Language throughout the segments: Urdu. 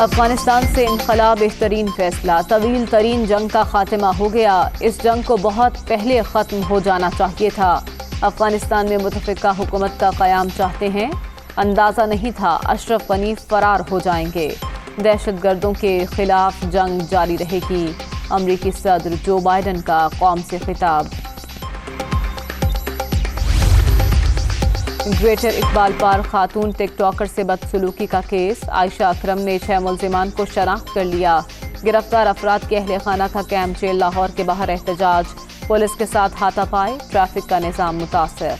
افغانستان سے انخلا بہترین فیصلہ، طویل ترین جنگ کا خاتمہ ہو گیا، اس جنگ کو بہت پہلے ختم ہو جانا چاہیے تھا۔ افغانستان میں متفقہ حکومت کا قیام چاہتے ہیں، اندازہ نہیں تھا اشرف غنی فرار ہو جائیں گے۔ دہشت گردوں کے خلاف جنگ جاری رہے گی، امریکی صدر جو بائیڈن کا قوم سے خطاب۔ گریٹر اقبال پار خاتون ٹک ٹاکر سے بدسلوکی کا کیس، عائشہ اکرم نے 6 ملزمان کو شناخت کر لیا۔ گرفتار افراد کے اہل خانہ کا کیمپ جیل لاہور کے باہر احتجاج، پولیس کے ساتھ ہاتھا پائی، ٹریفک کا نظام متاثر۔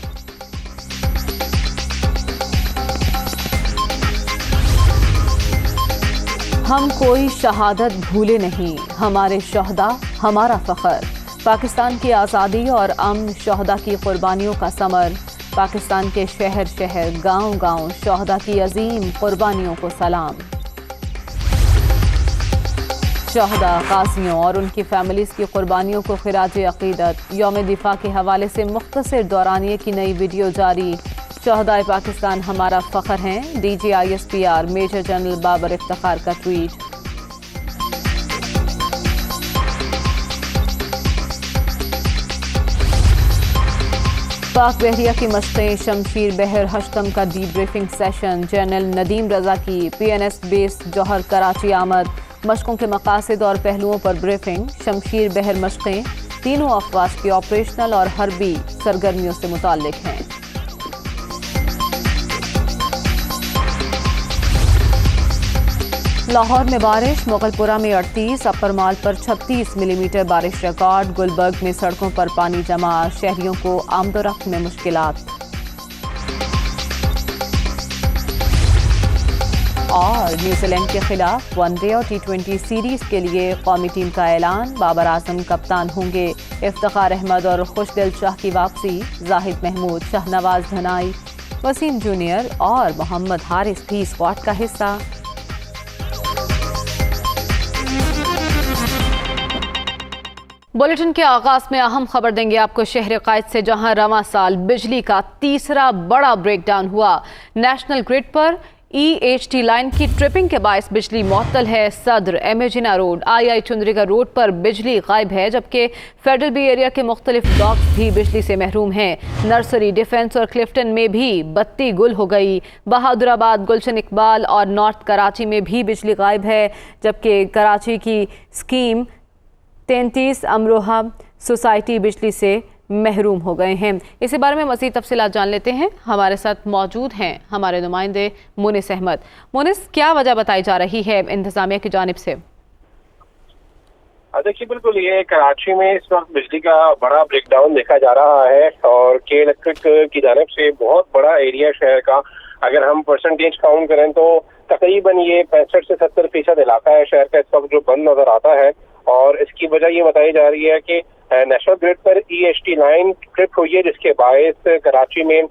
ہم کوئی شہادت بھولے نہیں، ہمارے شہداء ہمارا فخر، پاکستان کی آزادی اور امن شہداء کی قربانیوں کا ثمر، پاکستان کے شہر شہر گاؤں گاؤں شہداء کی عظیم قربانیوں کو سلام۔ شہداء، غازیوں اور ان کی فیملیز کی قربانیوں کو خراج عقیدت، یوم دفاع کے حوالے سے مختصر دورانیے کی نئی ویڈیو جاری۔ شہدائے پاکستان ہمارا فخر ہیں، D G I S P R major general Babar Iftikhar کا ٹویٹ۔ پاک بحریہ کی مشقیں، شمشیر بحر ہشتم کا debriefing session, general Nadeem Raza کی P N S base Jauhar Karachi آمد، مشقوں کے مقاصد اور پہلوؤں پر بریفنگ۔ شمشیر بحر مشقیں تینوں افواج کی آپریشنل اور حربی سرگرمیوں سے متعلق ہیں۔ لاہور میں بارش، مغل پورہ میں 38، اپر مال پر 36 ملی میٹر بارش ریکارڈ، گلبرگ میں سڑکوں پر پانی جمع، شہریوں کو آمد و رفت میں مشکلات۔ اور نیوزی لینڈ کے خلاف ون ڈے اور T20 سیریز کے لیے قومی ٹیم کا اعلان، بابر اعظم کپتان ہوں گے، افتخار احمد اور خوش دل شاہ کی واپسی، زاہد محمود، شاہنواز دھنائی، وسیم جونیئر اور محمد حارث بھی اسکواڈ کا حصہ۔ بلیٹن کے آغاز میں اہم خبر دیں گے آپ کو شہر قائد سے، جہاں رواں سال بجلی کا تیسرا بڑا بریک ڈاؤن ہوا۔ نیشنل گرڈ پر EHT لائن کی ٹرپنگ کے باعث بجلی معطل ہے۔ صدر، امیجنا روڈ، II چندریگا روڈ پر بجلی غائب ہے، جبکہ فیڈرل بی ایریا کے مختلف بلاکس بھی بجلی سے محروم ہیں۔ نرسری، ڈیفنس اور کلفٹن میں بھی بتی گل ہو گئی۔ بہادر آباد، گلشن اقبال اور نارتھ کراچی میں بھی بجلی غائب ہے، جبکہ کراچی کی اسکیم 33 امروہہ سوسائٹی بجلی سے محروم ہو گئے ہیں۔ اسی بارے میں مزید تفصیلات جان لیتے ہیں، ہمارے ساتھ موجود ہیں ہمارے نمائندے مونس احمد۔ مونس، کیا وجہ بتائی جا رہی ہے انتظامیہ کی جانب سے؟ دیکھیے، بالکل یہ کراچی میں اس وقت بجلی کا بڑا بریک ڈاؤن دیکھا جا رہا ہے، اور کے الیکٹرک کی جانب سے بہت بڑا ایریا شہر کا اگر ہم پرسنٹیج کاؤنٹ کریں تو تقریباً یہ 65 سے 70% علاقہ ہے شہر کا اس وقت جو بند نظر آتا ہے، اور اس کی وجہ یہ بتائی جا رہی ہے کہ نیشنل گرڈ پر EHT لائن ٹرپ ہوئی ہے، جس کے باعث کراچی میں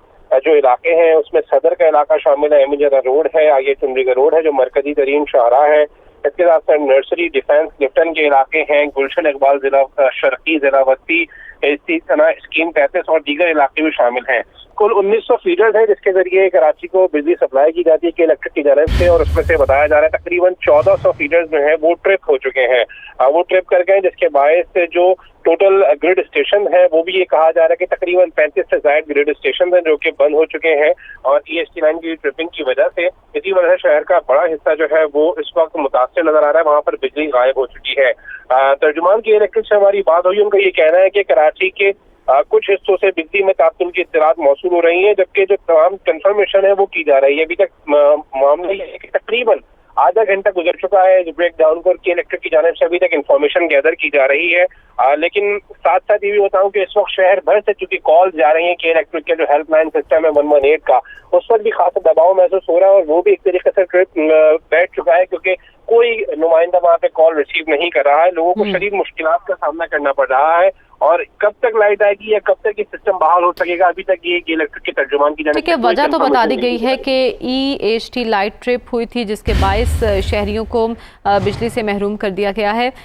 جو علاقے ہیں اس میں صدر کا علاقہ شامل ہے، امیجنا روڈ ہے، II چندریگا روڈ ہے جو مرکزی ترین شاہراہ ہے، اس کے ساتھ نرسری، ڈیفنس، کلفٹن کے علاقے ہیں، گلشن اقبال ضلع شرقی، ضلع وسطی، اسی طرح اسکیم 33 اور دیگر علاقے بھی شامل ہیں۔ کل 1900 فیڈرز ہیں جس کے ذریعے کراچی کو بجلی سپلائی کی جاتی ہے کہ الیکٹرک کی جانب سے، اور اس میں سے بتایا جا رہا ہے تقریباً 1400 فیڈرز جو ہیں وہ ٹرپ ہو چکے ہیں، وہ ٹرپ کر گئے، جس کے باعث جو ٹوٹل گرڈ اسٹیشن ہے وہ بھی یہ کہا جا رہا ہے کہ تقریباً 35 سے زائد گرڈ اسٹیشن ہیں جو کہ بند ہو چکے ہیں، اور EHT لائن کی ٹرپنگ کی وجہ سے اسی وجہ سے شہر کا بڑا حصہ جو ہے وہ اس وقت متاثر نظر آ رہا ہے، وہاں پر بجلی غائب ہو چکی ہے۔ ترجمان کی الیکٹرک سے ہماری بات ہوئی، ان کا یہ کہنا ہے کہ کراچی کے کچھ حصوں سے بجلی میں تعطل کی اطلاعات موصول ہو رہی ہیں، جبکہ جو تمام کنفرمیشن ہے وہ کی جا رہی ہے۔ ابھی تک معاملہ یہ ہے کہ تقریباً آدھا گھنٹہ گزر چکا ہے بریک ڈاؤن کو، کے الیکٹرک کی جانب سے ابھی تک انفارمیشن گیدر کی جا رہی ہے، لیکن ساتھ ساتھ یہ بھی بتاؤں کہ اس وقت شہر بھر سے چونکہ کال جا رہی ہیں کہ الیکٹرک کے جو ہیلپ لائن سسٹم ہے 118 کا، اس پر بھی خاصا دباؤ محسوس ہو رہا ہے، اور وہ بھی ایک طریقے سے بیٹھ چکا ہے کیونکہ کوئی نمائندہ وہاں پہ کال ریسیو نہیں کر رہا ہے، لوگوں کو شدید مشکلات کا سامنا کرنا پڑ رہا ہے، اور کب تک لائٹ آئے گی یا کب تک یہ سسٹم بحال ہو سکے گا ابھی تک یہ الیکٹرک کے ترجمان کی جانب سے وجہ تو بتا دی گئی ہے کہ EHT لائٹ ٹرپ ہوئی تھی جس کے باعث شہریوں کو بجلی سے محروم کر دیا گیا ہے،